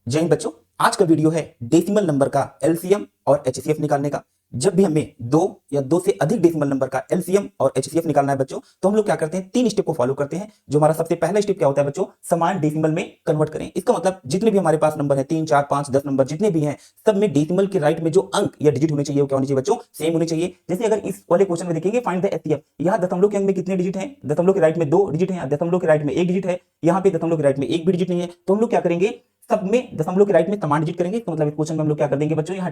जय हिंद बच्चों। आज का वीडियो है डेसिमल नंबर का एलसीएम और एचसीएफ निकालने का। जब भी हमें दो या दो से अधिक डेसिमल नंबर का एलसीएम और एचसीएफ निकालना है बच्चों, तो हम लोग क्या करते हैं, तीन स्टेप को फॉलो करते हैं। जो हमारा सबसे पहला स्टेप क्या होता है बच्चों, समान डेसिमल में कन्वर्ट करें। इसका मतलब जितने भी हमारे पास नंबर है, 3 4 5 10 नंबर जितने भी हैं, सब में डेसिमल के राइट में जो अंक या डिजिट होने चाहिए वो क्या होने चाहिए बच्चों, सेम होने चाहिए। जैसे अगर इस वाले क्वेश्चन में देखेंगे फाइंड द एचसीएफ, यहाँ दशमलव के अंक में कितने डिजिट हैं, दशमलव के राइट में 2 डिजिट है, दशमलव के राइट में 1 डिजिट है, यहाँ पे दशमलव के राइट में एक भी डिजिट नहीं है। तो हम लोग क्या करेंगे, सब में दशमलव के राइट में समान डिजिट करेंगे। तो मतलब इस क्वेश्चन में हम लोग क्या कर देंगे बच्चों, यहाँ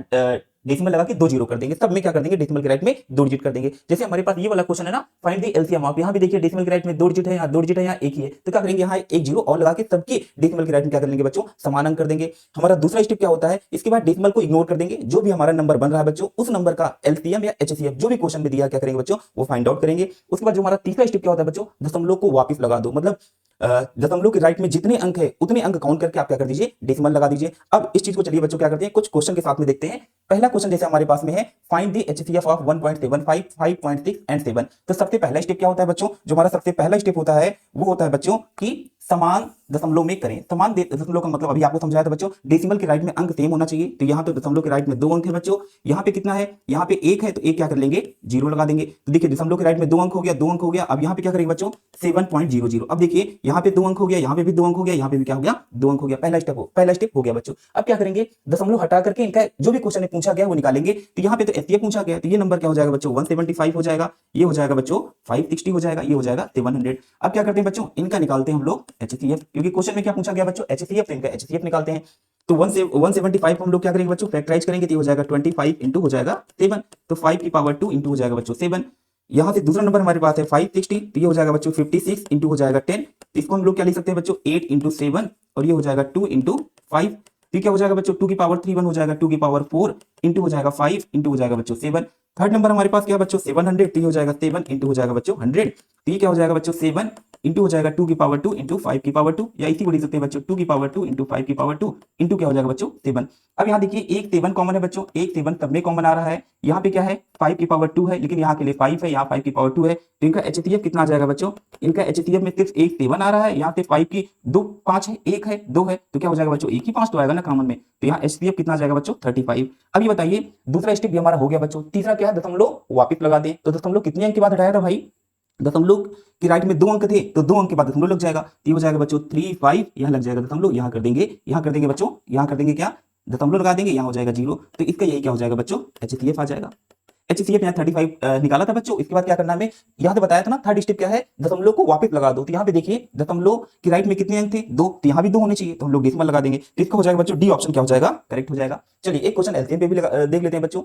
डेसिमल लगा के 2 जीरो कर देंगे। सब में क्या कर देंगे, डेसिमल के राइट में 2 डिजिट कर देंगे। जैसे हमारे पास ये वाला क्वेश्चन है ना, फाइंड द एलसीएम ऑफ, यहाँ भी देखिए डेसिमल के राइट में 2 डिजिट है, यहाँ 2 डिजिट है, यहाँ एक ही है। तो क्या करेंगे, यहाँ एक जीरो और लगा के सबके डेसिमल के राइट में क्या कर लेंगे बच्चों, समान अंक कर देंगे। हमारा दूसरा स्टेप क्या होता है, इसके बाद डेसिमल को इग्नोर कर देंगे। जो भी हमारा नंबर बन रहा है बच्चों, उस नंबर का एलसीएम या एचसीएफ जो भी क्वेश्चन में दिया क्या करेंगे बच्चों, वो फाइंड आउट करेंगे। उसके बाद जो हमारा तीसरा स्टेप क्या होता है बच्चों, दशमलव को वापस लगा दो। मतलब दशमलव के राइट में जितने अंक है उतने अंक काउंट करके आप क्या कर दीजिए, डेसिमल लगा दीजिए। अब इस चीज को चलिए बच्चों क्या करते हैं, कुछ क्वेश्चन के साथ में देखते हैं। पहला क्वेश्चन जैसे हमारे पास में है, find the HCF of 1.75 5.6 and 7। तो सबसे पहला स्टेप क्या होता है बच्चों, जो हमारा सबसे पहला स्टेप होता है वो होता है बच्चों कि समान दशमलव में करें। समान दशमलव का मतलब अभी आपको समझाया था बच्चों, डेसिमल के राइट में अंक सेम होना चाहिए। तो यहाँ पे दशमलव के राइट में 2 अंक है बच्चों, यहाँ पे कितना है, यहाँ पे 1 है, तो एक क्या कर लेंगे, जीरो लगा देंगे। तो देखिए दशमलव के राइट में 2 अंक हो गया, 2 अंक हो गया। अब यहाँ पे क्या करेंगे बच्चों, 7.00। अब देखिए यहाँ पे 2 अंक हो गया, यहाँ पे भी 2 अंक हो गया, यहाँ पे भी क्या हो गया, 2 अंक हो गया। पहला स्टेप हो गया बच्चों। अब क्या करेंगे, दशमलव हटा करके इनका जो भी क्वेश्चन में पूछा गया वो निकालेंगे। तो यहाँ पे तो एचसीएफ पूछा गया, तो ये नंबर क्या हो जाएगा बच्चों, 175 हो जाएगा, ये हो जाएगा बच्चों 560 हो जाएगा, ये हो जाएगा 700। अब क्या करते हैं बच्चों, इनका निकालते हैं हम लोग एचसीएफ, क्योंकि क्वेश्चन में क्या पूछा गया बच्चों, एचसीएफ, तो इनका एचसीएफ निकालते हैं। तो 175 हम लोग क्या करेंगे बच्चों, फैक्टराइज करेंगे, तो ये हो जाएगा 25 इंटू हो जाएगा 7, तो 5 की पावर 2 इंटू हो जाएगा बच्चों 7। यहाँ से दूसरा नंबर हमारे पास है 560, तो ये हो जाएगा बच्चों 56 इंटू हो जाएगा 10। इसको हम लोग क्या लिख सकते हैं बच्चों, 8 इंटू 7, और ये हो जाएगा 2 इंटू 5। तो क्या हो जाएगा बच्चों, 2 की पावर 3 1 हो जाएगा 2 की पावर 4 इंटू हो जाएगा 5 इंटू हो जाएगा बच्चों 7। थर्ड नंबर हमारे पास क्या है बच्चों, 700, तो ये हो जाएगा 7 इंटू हो जाएगा बच्चों 100। तो ये क्या हो जाएगा बच्चों, 7 इंटू हो जाएगा 2 की पावर 2 इंटू 5 की पावर 2, या इसी को लिख सकते हैं बच्चों 2 की पावर 2 इंटू 5 की पावर 2 इंटू क्या हो जाएगा बच्चों 7। अब यहाँ देखिए एक 7 कॉमन है बच्चों, एक 7 सब में कॉमन आ रहा है। यहाँ पे क्या है, 5 की पावर 2 है, लेकिन यहाँ के लिए 5 है, यहाँ 5 की पावर 2 है। तो इनका एचसीएफ कितना आ जाएगा बच्चों, इनका एचसीएफ में सिर्फ एक 7 आ रहा है, यहाँ पे 5 की 2 5 है, 1 है, 2 है, तो क्या हो जाएगा बच्चों, एक ही 5 तो आएगा ना कॉमन में। तो यहाँ एचसीएफ कितना आ जाएगा बच्चों 35। अब ये बताइए दूसरा स्टेप भी हमारा हो गया बच्चों। तीसरा क्या है, दशमलव वापिस लगा दें। तो दशमलव कितने अंक के बाद हटाया था भाई, दशमलव के राइट में 2 अंक थे, तो 2 अंक के बाद दशमलव लग जाएगा। ये हो जाएगा बच्चों 3 5, यहाँ लग जाएगा दशमलव, यहाँ कर देंगे बच्चों, यहाँ कर देंगे क्या, दशमलव लगा देंगे, यहाँ हो जाएगा 0। तो इसका यही क्या हो जाएगा बच्चों, एचसीएफ आ जाएगा। एचसीएफ यहाँ 35 निकाला था बच्चों। इसके बाद क्या करना है, हमें यहाँ से बताया था ना, थर्ड स्टेप क्या है, दशमलव को वापस लगा दो। तो यहाँ पे देखिए दशमलव के राइट में कितने अंक थे, 2, तो यहाँ भी 2 होने चाहिए, तो हम लोग डेसिमल लगा देंगे। तो इसका हो जाएगा बच्चों डी ऑप्शन क्या हो जाएगा, करेक्ट हो जाएगा। चलिए एक क्वेश्चन एलसीएम पे भी देख लेते हैं बच्चों।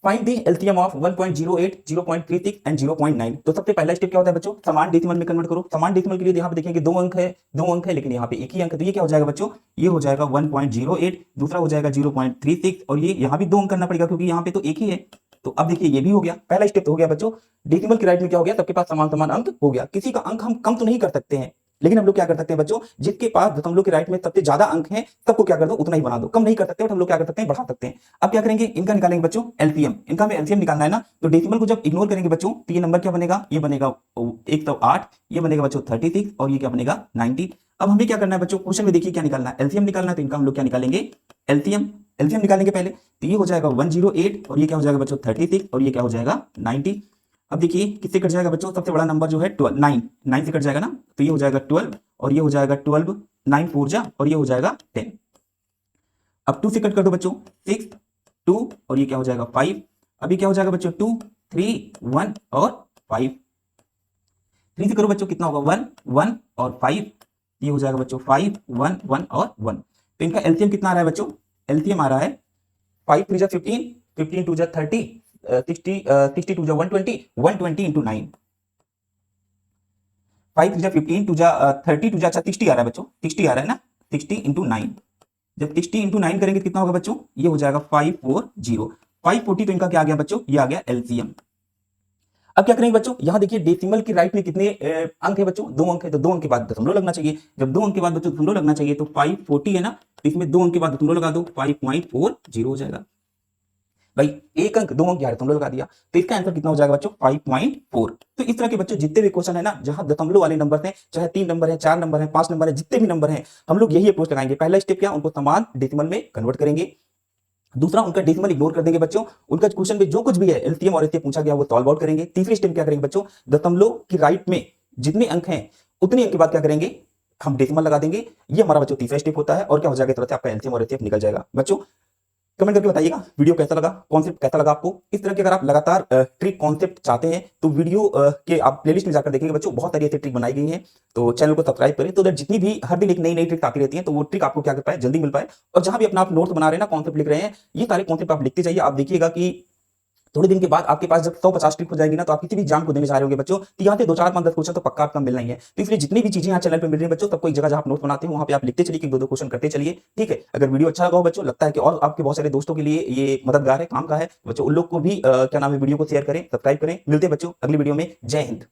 Find the LCM of 1.08 0.36 and 0.9। तो सबसे पहला स्टेप क्या होता है बच्चों, समान डेसिमल में कन्वर्ट करो। समान डेसिमल के लिए यहाँ पे देखेंगे 2 अंक है, 2 अंक है, लेकिन यहाँ पे एक ही अंक है। तो ये क्या हो जाएगा बच्चों, ये हो जाएगा 1.08, दूसरा हो जाएगा 0.36, और ये यहाँ भी 2 अंक करना पड़ेगा क्योंकि यहाँ पे तो एक ही है। तो अब देखिए ये भी हो गया, पहला स्टेप तो हो गया बच्चों। डेसिमल के राइट में क्या हो गया, सबके पास समान समान अंक हो गया। किसी का अंक हम कम तो नहीं कर सकते हैं, लेकिन हम लोग क्या कर सकते हैं बच्चों, जिसके पास दशमलव के राइट में सबसे ज्यादा अंक हैं सबको क्या कर दो, उतना ही बना दो। कम नहीं कर सकते, बट हम लोग क्या कर सकते हैं, बढ़ा सकते हैं। अब क्या करेंगे, इनका निकालेंगे बच्चों एलसीएम। इनका हमें एलसीएम निकालना है ना, तो डेसिमल को जब इग्नोर करेंगे बच्चों, तो ये नंबर क्या बनेगा, ये बनेगा 108, ये बनेगा बच्चों 36, और ये क्या बनेगा 90। अब हमें क्या करना है बच्चों, क्वेश्चन में देखिए क्या निकालना है, एलसीएम निकालना है। तो इनका हम लोग क्या निकालेंगे, एलसीएम निकालेंगे पहले। तो ये हो जाएगा 108, और ये क्या हो जाएगा बच्चों 36, और ये क्या हो जाएगा 90। अब देखिए किससे कट जाएगा बच्चों, सबसे बड़ा नंबर जो है 12, 9 से कट जाएगा ना, तो ये हो जाएगा 12, और ये हो जाएगा 12, 9 4 जा, और ये हो जाएगा 10। अब 2 से कट कर दो बच्चों, 6 2, और ये क्या हो जाएगा 5। अभी क्या हो जाएगा बच्चों 2 3 1 और 5। 3 से करो बच्चों, कितना होगा 1 1 और 5, ये हो जाएगा बच्चों 5 1 1 और 1। तो इनका एलसीएम कितना आ रहा है बच्चों, एलसीएम आ रहा है 5 3 जा 15, 15 2 जा 30, 60 2 जा 120, 120 इंटू 9। 5 3 जा 15 2 जा 30 2 जा, अच्छा 60 आ रहा है बच्चों, 60 आ रहा है ना, 60 इंटू 9। जब 60 इंटू 9 करेंगे कितना होगा बच्चों, ये हो जाएगा 540। 540 तो इनका क्या आ गया बच्चों, ये आ गया एलसीएम। अब क्या करेंगे बच्चों, यहां देखिए डेसिमल के राइट में कितने अंक है बच्चों, 2 अंक है, तो 2 अंक के बाद दशमलव लगना चाहिए। जब 2 अंक के बाद बच्चों दशमलव लगना चाहिए, तो 540 है ना, तो इसमें 2 अंक के बाद दशमलव लगा दो, 5.40 हो जाएगा। भाई एक अंक 2 अंक यार तुम लोग लगा दिया, तो इसका आंसर कितना हो जाएगा बच्चों 5.4। तो इस तरह के बच्चों जितने भी क्वेश्चन है ना जहां दशमलव वाले नंबर हैं, चाहे 3 नंबर है, 4 नंबर है, 5 नंबर है, जितने भी नंबर हैं, हम लोग यही अप्रोच लगाएंगे। पहला स्टेप क्या, उनको समान डेसिमल में कन्वर्ट करेंगे। दूसरा, उनका डेसिमल इग्नोर कर देंगे बच्चों, उनका क्वेश्चन में जो कुछ भी है एलसीएम और एचसीएफ पूछा गया वो सॉल्व आउट करेंगे। तीसरी स्टेप क्या करेंगे बच्चों, दशमलव की राइट में जितने अंक हैं उतने अंक के बाद क्या करेंगे, हम डेसिमल लगा देंगे। ये हमारा बच्चों तीसरा स्टेप होता है, और क्या हो जाएगा तुरंत आपका एलसीएम और एचसीएफ निकल जाएगा। बच्चों कमेंट करके बताइएगा वीडियो कैसा लगा, कॉन्सेप्ट कैसा लगा आपको। इस तरह के अगर आप लगातार ट्रिक कॉन्सेप्ट चाहते हैं तो वीडियो के आप प्लेलिस्ट में जाकर देखेंगे बच्चों, बहुत सारी ऐसी ट्रिक बनाई गई हैं। तो चैनल को सब्सक्राइब करें, तो दैट जितनी भी हर दिन एक नई नई ट्रिक आती रहती है तो वो ट्रिक आपको क्या कर पाए, जल्दी मिल पाए। और जहां भी अपना आप नोट्स बना रहे हैं ना, कॉन्सेप्ट लिख रहे हैं, ये सारे कॉन्सेप्ट आप लिखते जाइए। आप देखिएगा कि थोड़े दिन के बाद आपके पास जब 150 ट्रिक हो जाएगी ना, तो आप किसी भी एग्जाम को देने जा रहे होंगे बच्चों, तो यहाँ से 2 4 5 10 क्वेश्चन तो पक्का आपका मिलना ही है। तो इसलिए जितनी भी चीजें यहाँ चैनल पे मिल रही है बच्चों, सबको एक जगह जहां आप नोट बनाते हो वहां पे आप लिखते चलिए, कि 2 2 क्वेश्चन करते चलिए, ठीक है। अगर वीडियो अच्छा लगा हो बच्चों, लगता है कि और आपके बहुत सारे दोस्तों के लिए ये मददगार है, काम का है बच्चों, उन लोग को भी क्या नाम है वीडियो को शेयर करें, सब्सक्राइब करें। मिलते हैं बच्चों अगली वीडियो में। जय हिंद।